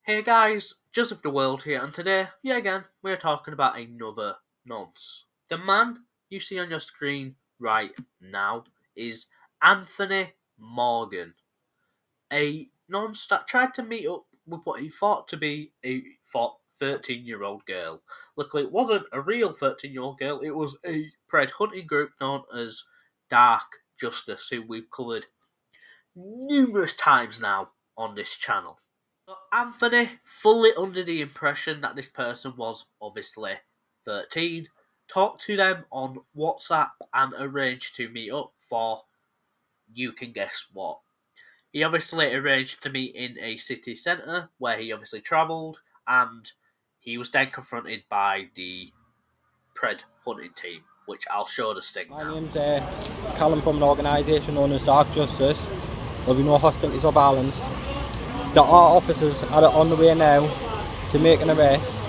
Hey guys, Joseph the World here, and today, yet again, we're talking about another nonce. The man you see on your screen right now is Anthony Morgan, a nonce that tried to meet up with what he thought to be a 13-year-old girl. Luckily, it wasn't a real 13-year-old girl, it was a pred hunting group known as Dark Justice, who we've covered numerous times now on this channel. Anthony, fully under the impression that this person was obviously 13, talked to them on WhatsApp and arranged to meet up for, you can guess what. He obviously arranged to meet in a city centre where he obviously travelled, and he was then confronted by the Pred hunting team, which I'll show the sting My now. name's Callum from an organisation known as Dark Justice. There'll be no hostilities or violence. There are officers on the way now to make an arrest.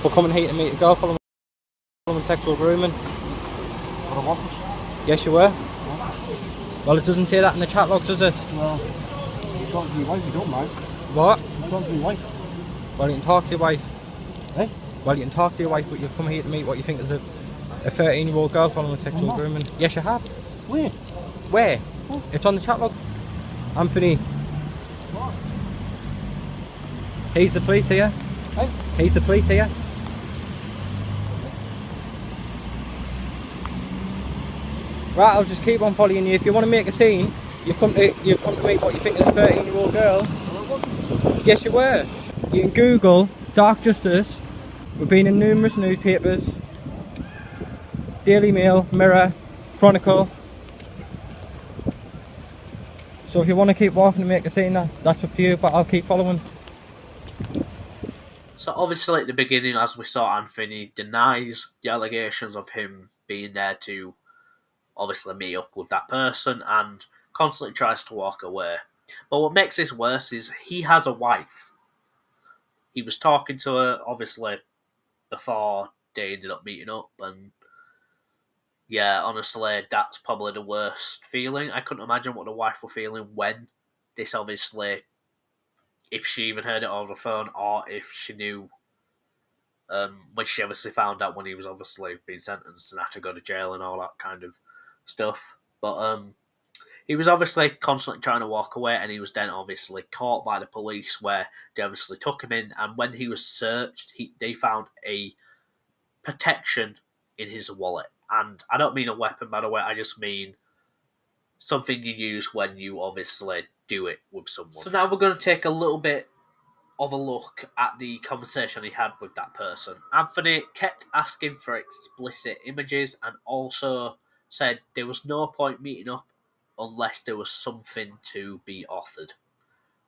We're coming here to meet a girl following sexual grooming. But I wasn't. Yes, you were. What? Well, it doesn't say that in the chat logs, does it? Well, you talk to your wife, you don't mind. What? You talk to your wife. Well, you can talk to your wife. Eh? Well, you can talk to your wife, but you've come here to meet what you think is a 13-year-old girl following sexual grooming. Yes, you have. Where? Where? Oh. It's on the chat log. Anthony. What? He's the police here. Eh? He's the police here. Right, I'll just keep on following you. If you want to make a scene, you've come to meet what you think is a 13-year-old girl. Well, I wasn't. Yes, you were. You can Google Dark Justice. We've been in numerous newspapers. Daily Mail, Mirror, Chronicle. So if you want to keep walking and make a scene, that's up to you, but I'll keep following. So obviously at the beginning, as we saw, Anthony denies the allegations of him being there to obviously meet up with that person and constantly tries to walk away. But what makes this worse is he has a wife. He was talking to her, obviously, before they ended up meeting up, and yeah, honestly, that's probably the worst feeling. I couldn't imagine what the wife were feeling when this obviously, if she even heard it over the phone, or if she knew, when she obviously found out when he was obviously being sentenced and had to go to jail and all that kind of stuff. But he was obviously constantly trying to walk away, and he was then obviously caught by the police, where they obviously took him in, and when he was searched, they found a protection in his wallet. And I don't mean a weapon, by the way, I just mean something you use when you obviously do it with someone. So now we're going to take a little bit of a look at the conversation he had with that person. Anthony kept asking for explicit images and also said there was no point meeting up unless there was something to be offered.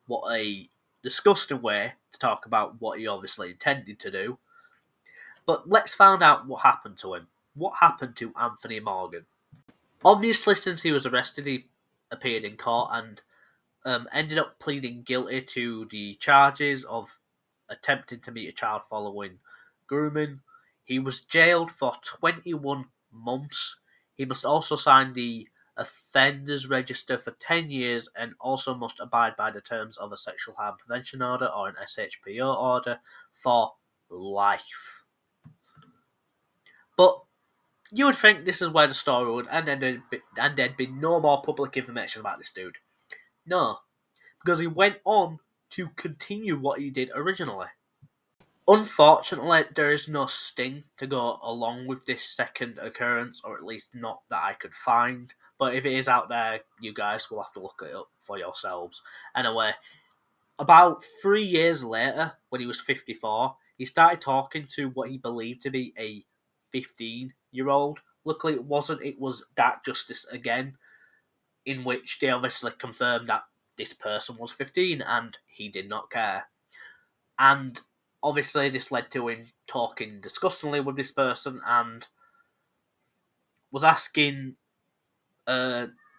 What a disgusting way to talk about what he obviously intended to do. But let's find out what happened to him. What happened to Anthony Morgan? Obviously, since he was arrested, he appeared in court and ended up pleading guilty to the charges of attempting to meet a child following grooming. He was jailed for 21 months. He must also sign the offenders register for 10 years and also must abide by the terms of a sexual harm prevention order or an SHPO order for life. But you would think this is where the story would end, and there'd be no more public information about this dude. No, because he went on to continue what he did originally. Unfortunately, there is no sting to go along with this second occurrence, or at least not that I could find. But if it is out there, you guys will have to look it up for yourselves. Anyway, about 3 years later, when he was 54, he started talking to what he believed to be a 15-year-old. Luckily, it wasn't. It was Dark Justice again, in which they obviously confirmed that this person was 15 and he did not care. And obviously, this led to him talking disgustingly with this person and was asking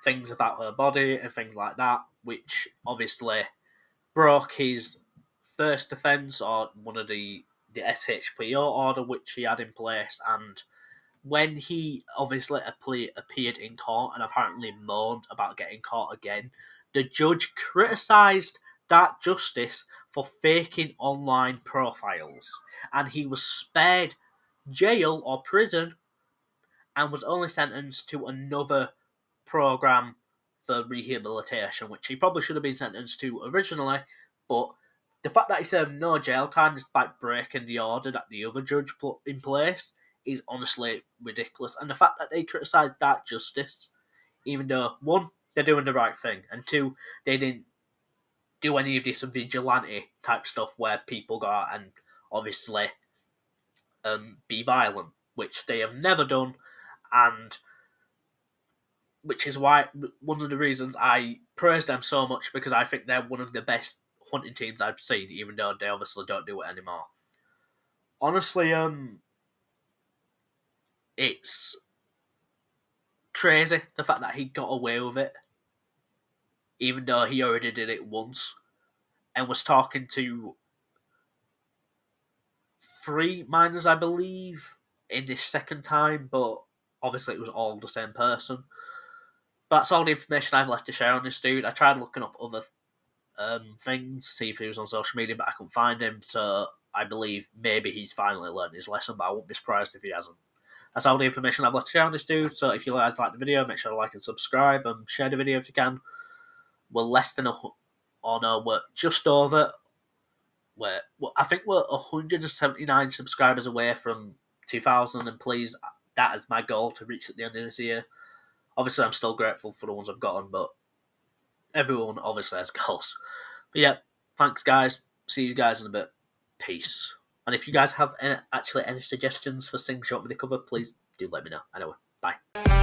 things about her body and things like that, which obviously broke his first offence, or one of the SHPO order which he had in place. And when he obviously appeared in court and apparently moaned about getting caught again, the judge criticised Dark Justice for faking online profiles, and he was spared jail or prison and was only sentenced to another program for rehabilitation, which he probably should have been sentenced to originally, but the fact that he served no jail time despite breaking the order that the other judge put in place is honestly ridiculous. And the fact that they criticised Dark Justice, even though, one, they're doing the right thing, and two, they didn't do any of this vigilante type stuff where people go out and obviously be violent, which they have never done, and which is why one of the reasons I praise them so much, because I think they're one of the best hunting teams I've seen, even though they obviously don't do it anymore. Honestly, it's crazy the fact that he got away with it, even though he already did it once, and was talking to 3 minors, I believe, in this second time, but obviously it was all the same person. But that's all the information I've left to share on this dude. I tried looking up other things, see if he was on social media, but I couldn't find him, so I believe maybe he's finally learned his lesson, but I won't be surprised if he hasn't. That's all the information I've left to share on this dude, so if you guys like the video, make sure to like and subscribe, and share the video if you can. We're less than we're just over, I think we're 179 subscribers away from 2,000, and please, that is my goal to reach at the end of this year. Obviously, I'm still grateful for the ones I've gotten, but everyone obviously has goals. But yeah, thanks guys. See you guys in a bit. Peace. And if you guys have any suggestions for things you want me to cover, please do let me know. Anyway, bye.